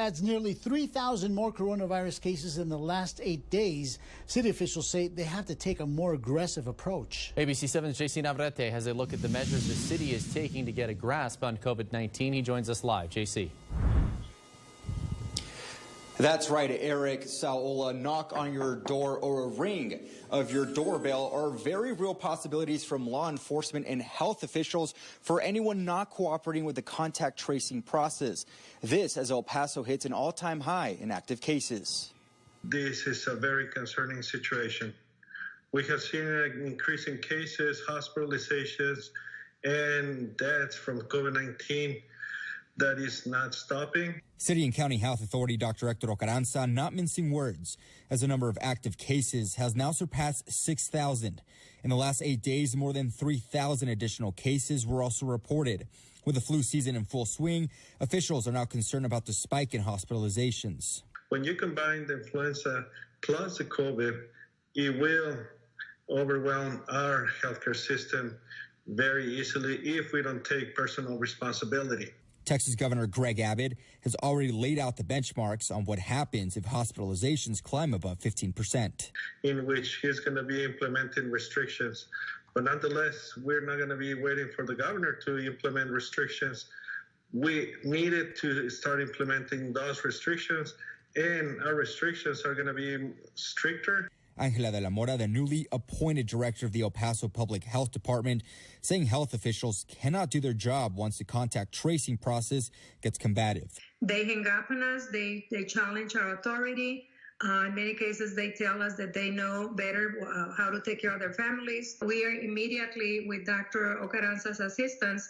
Adds nearly 3,000 more coronavirus cases in the last 8 days. City officials say they have to take a more aggressive approach. ABC 7's JC Navarrete has a look at the measures the city is taking to get a grasp on COVID-19. He joins us live. JC. That's right, Eric. Saola, knock on your door or a ring of your doorbell are very real possibilities from law enforcement and health officials for anyone not cooperating with the contact tracing process. This as El Paso hits an all-time high in active cases. This is a very concerning situation. We have seen an increase in cases, hospitalizations, and deaths from COVID-19. That is not stopping. City and County Health Authority Dr. Hector Ocaranza not mincing words, as the number of active cases has now surpassed 6,000. In the last 8 days, more than 3,000 additional cases were also reported. With the flu season in full swing, officials are now concerned about the spike in hospitalizations. When you combine the influenza plus the COVID, it will overwhelm our healthcare system very easily if we don't take personal responsibility. Texas Governor Greg Abbott has already laid out the benchmarks on what happens if hospitalizations climb above 15%. In which he's going to be implementing restrictions. But nonetheless, we're not going to be waiting for the governor to implement restrictions. We needed to start implementing those restrictions, and our restrictions are going to be stricter. Angela de la Mora, the newly appointed director of the El Paso Public Health Department, saying health officials cannot do their job once the contact tracing process gets combative. They hang up on us. They challenge our authority. In many cases, they tell us that they know better how to take care of their families. We are immediately, with Dr. Ocaranza's assistance,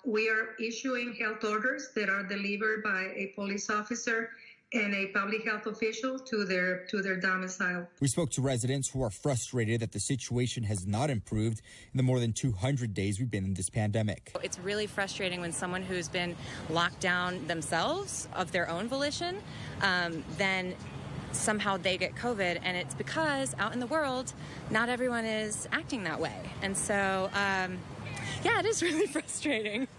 we are issuing health orders that are delivered by a police officer and a public health official to their domicile. We spoke to residents who are frustrated that the situation has not improved in the more than 200 days we've been in this pandemic. It's really frustrating when someone who's been locked down themselves of their own volition, then somehow they get COVID, and it's because out in the world, not everyone is acting that way. And so, yeah, it is really frustrating.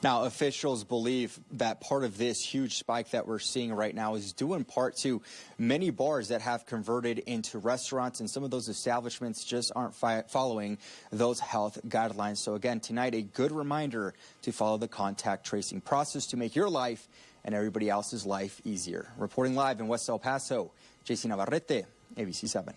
Now, officials believe that part of this huge spike that we're seeing right now is due in part to many bars that have converted into restaurants, and some of those establishments just aren't following those health guidelines. So again, tonight, a good reminder to follow the contact tracing process to make your life and everybody else's life easier. Reporting live in West El Paso, JC Navarrete, ABC 7.